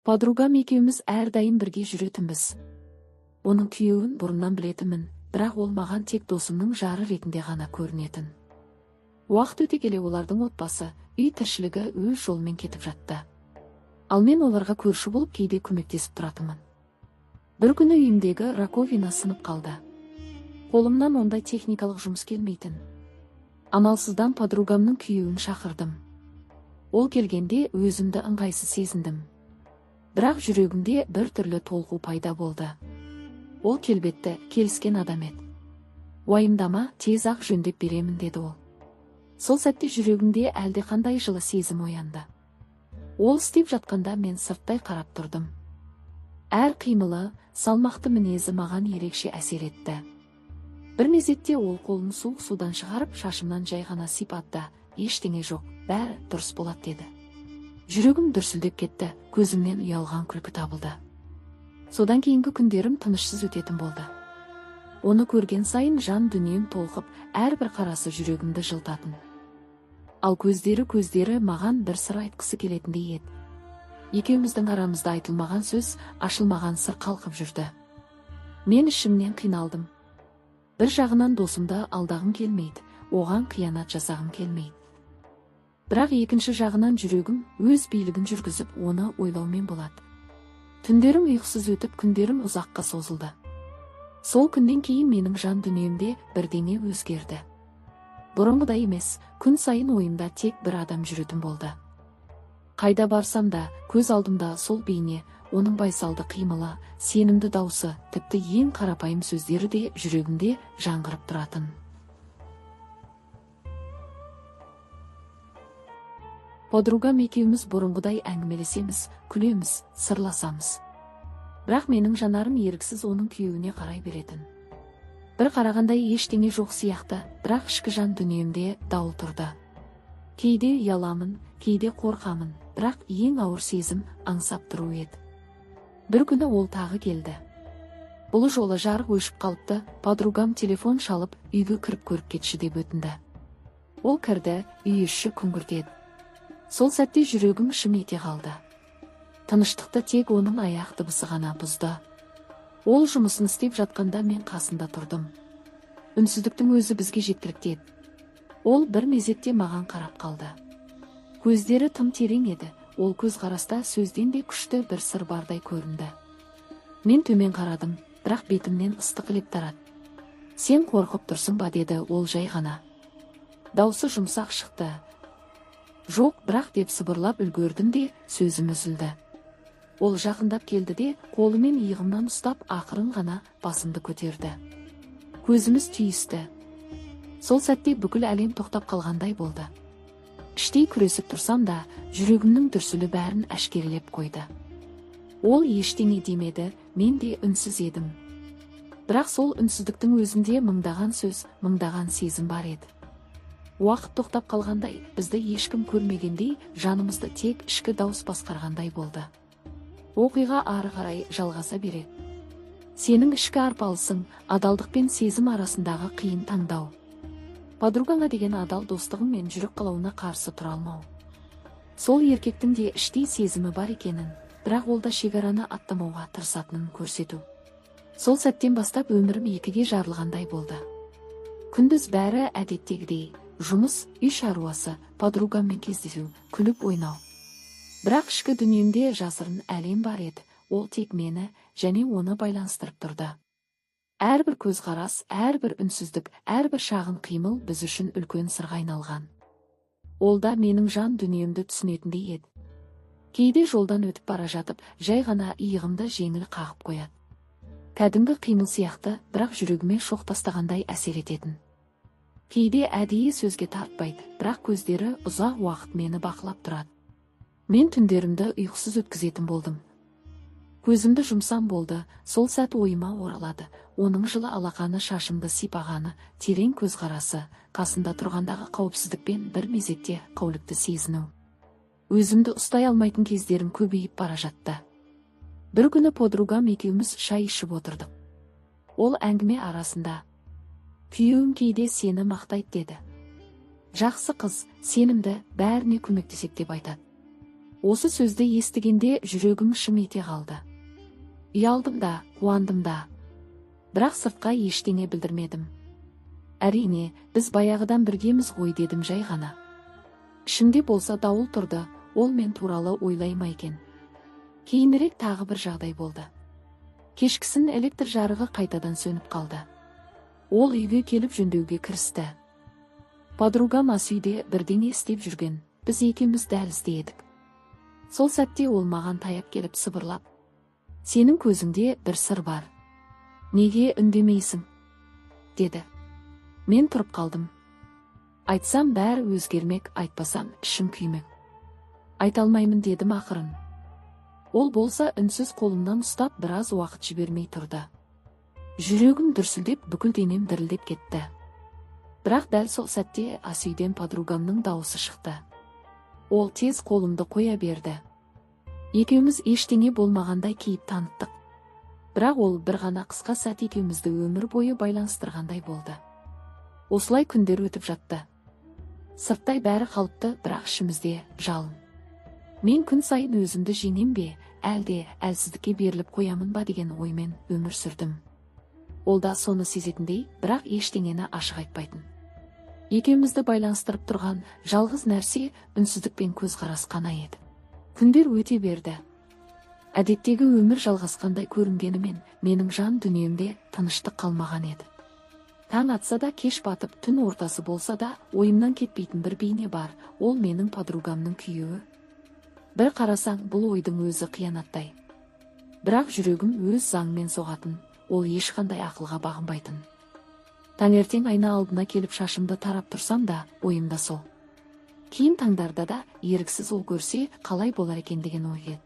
Подругам екеуміз әрдайым бірге жүретінбіз. Оның күйеуін бұрыннан білетінмін, бірақ ол маған тек досымның жары ретінде ғана көрінетін. Уақыт өте келе олардың отбасы, үй тіршілігі өз жолымен кетіп жатты. Ал мен оларға көрші болып кейде көмектесіп тұратынмын. Бір күні үйімдегі раковина сынып қалды. Қолымнан ондай техникалық жұмыс келмейтін. Амалсыздан подругамның күйеуін шақырдым. Ол келгенде өзімді ыңғайсыз сезіндім. Бірақ жүрегімде бір түрлі толқу пайда болды. Ол келбетті, келіскен адам еді. Уайымдама, тез ақ жөндеп беремін деді ол. Сол сәтте жүрегімде әлдеқандай жылы сезім оянды. Ол істеп жатқанда мен сырттай қарап тұрдым. Әр қимылы, салмақты мінезі маған ерекше әсер етті. Бір мезетте ол қолын суық судан шығарып шашымнан жай ғана сипатты. Ештеңе жоқ, бәрі дұрыс болады деді. Жүрегім дүрсілдеп кетті, көзімнен ұялған күлкі табылды. Содан кейінгі күндерім тынышсыз өтетін болды. Оны көрген сайын жан дүнием толқып, әрбір қарасы жүрегімді жылтатын. Ал көздері маған бір сыр айтқысы келетіндей еді. Екеуміздің арамызда айтылмаған сөз, ашылмаған сыр қалқып жүрді. Мен ішімнен қиналдым. Бір жағынан досымды алдағым келмейді, оған қиянат жасағым келмейді. Бірақ екінші жағынан жүрегім өз билігін жүргізіп, оны ойлаумен болады. Түндерім ұйқысыз өтіп, күндерім ұзаққа созылды. Сол күннен кейін менің жан дүниемде бірдеңе өзгерді. Бұрынғыдай емес, күн сайын ойымда тек бір адам жүретін болды. Қайда барсам да, көз алдымда сол бейне, оның байсалды қимылы, сенімді даусы, тіпті ең қарапайым сөздері де жүрегімде жаңғырып тұратын. Подругам екеуміз бұрынғыдай әңгімелесеміз, күлеміз, сырласамыз. Бірақ менің жанарым еріксіз оның күйеуіне қарай беретін. Бір қарағандай ештеңе жоқ сияқты, бірақ ішкі жан дүниемде дауыл тұрды. Кейде ұяламын, кейде қорқамын, бірақ ең ауыр сезім аңсап тұру еді. Бір күні ол тағы келді. Бұл жолы жарық өшіп қалыпты, подругам телефон шалып, үйге кіріп көріп кетші деп өтінді. Ол кірді, үй іші күңгіртеді. Сол сәтте жүрегім шым ете қалды. Тыныштықты тек оның аяқ дыбысы ғана бұзды. Ол жұмысын істеп жатқанда мен қасында тұрдым. Үнсіздіктің өзі бізге жеткілікті еді. Ол бір мезетте маған қарап қалды. Көздері тым терең еді. Ол көз қараста сөзден де күшті бір сыр бардай көрінді. Мен төмен қарадым, бірақ бетімнен ыстық леп тарады. Сен қорқып тұрсың ба деді ол жай ғана. Даусы жұмсақ шықты. Жоқ, бірақ деп сыбырлап үлгердім де сөзім үзілді. Ол жақындап келді де қолымен иығымнан ұстап ақырын ғана басымды көтерді. Көзіміз түйісті. Сол сәтте бүкіл әлем тоқтап қалғандай болды. Іштей күресіп тұрсам да жүрегімнің дүрсілі бәрін әшкерелеп қойды. Ол ештеңе демеді, мен де үнсіз едім. Бірақ сол үнсіздіктің өзінде мыңдаған сөз, мыңдаған сезім бар еді. Уақыт тоқтап қалғандай, бізді ешкім көрмегендей, жанымызды тек ішкі дауыс басқарғандай болды. Оқиға ары қарай жалғаса береді. Сенің ішкі арпалысың, адалдық пен сезім арасындағы қиын таңдау. Подругаңа деген адал достығың мен жүрек қалауына қарсы тұра алмау. Сол еркектің де іштей сезімі бар екенін, бірақ ол да шекараны аттамауға тырысатынын көрсету. Сол сәттен бастап өмірім екіге жарылғандай болды. Күндіз бәрі әдеттегідей. Жұмыс, үй шаруасы, подругаммен кездесу, күліп ойнау. Бірақ ішкі дүниемде жасырын әлем бар еді. Ол тек мені және оны байланыстырып тұрды. Әрбір көзқарас, әрбір үнсіздік, әрбір шағын қимыл біз үшін үлкен сырға айналған. Ол да менің жан дүниемді түсінетіндей еді. Кейде жолдан өтіп бара жатып, жай ғана иығымды жеңіл қағып қояды. Кәдімгі қимыл сияқты, бірақ жүрегіме шоқ тастағандай әсер ететін. Кейде әдейі сөзге тартпайды, бірақ көздері ұзақ уақыт мені бақылап тұрады. Мен түндерімді ұйқысыз өткізетін болдым. Көзімді жұмсам болды, сол сәт ойыма оралады. Оның жылы алақаны шашымды сипағаны, терең көзқарасы, қасында тұрғандағы қауіпсіздікпен бір мезетте қаулікті сезіну. Өзімді ұстай алмайтын кездерім көбейіп бара жатты. Бір күні подругам екеуміз шай ішіп отырдық. Ол әңгіме арасында: күйеуім кейде сені мақтайды деді. Жақсы қыз, сенімді, бәріне көмектесек деп айтады. Осы сөзді естігенде жүрегім шым ете қалды. Ұялдым да, қуандым да. Бірақ сыртқа ештеңе білдірмедім. Әрине, біз баяғыдан біргеміз ғой дедім жай ғана. Ішімде болса дауыл тұрды, ол мен туралы ойлай ма екен. Кейінірек тағы бір жағдай болды. Кешкісін электр жарығы қайтадан сөніп қалды. Ол үйге келіп жөндеуге кірісті. Подругам ас үйде бірдеңе істеп жүрген, біз екеуміз дәлізде едік. Сол сәтте ол маған таяп келіп сыбырлап: «Сенің көзіңде бір сыр бар. Неге үндемейсің?» деді. Мен тұрып қалдым. Айтсам бәрі өзгермек, айтпасам ішім күймек. Айта алмаймын дедім ақырын. Ол болса үнсіз қолымнан ұстап біраз уақыт жібермей тұрды. Жүрегім дүрсілдеп, бүкіл денем дірілдеп кетті. Бірақ дәл сол сәтте ас үйден подругамның дауысы шықты. Ол тез қолымды қоя берді. Екеуміз ештеңе болмағандай кейіп таныттық. Бірақ ол бір ғана қысқа сәт екеумізді өмір бойы байланыстырғандай болды. Осылай күндер өтіп жатты. Сырттай бәрі қалыпты, бірақ ішімізде жалын. Мен күн сайын өзімді жеңем бе, әлде әлсіздікке беріліп қоямын ба деген оймен өмір сүрдім. Ол да соны сезетіндей, бірақ ештеңені ашық айтпайтын. Екеумізді байланыстырып тұрған жалғыз нәрсе үнсіздік пен көзқарас қана еді. Күндер өте берді. Әдеттегі өмір жалғасқандай көрінгенімен, менің жан дүниемде тыныштық қалмаған еді. Таң атса да, кеш батып, түн ортасы болса да, ойымнан кетпейтін бір бейне бар, ол менің подругамның күйеуі. Бір қарасаң, бұл ойдың өзі қиянаттай. Бірақ жүрегім өз заңмен соғатын, ол ешқандай ақылға бағынбайтын. Таңертең айна алдына келіп шашымды тарап тұрсам да, ойымда сол. Кейін таңдарда да еріксіз ол көрсе қалай болар екен деген ой еді.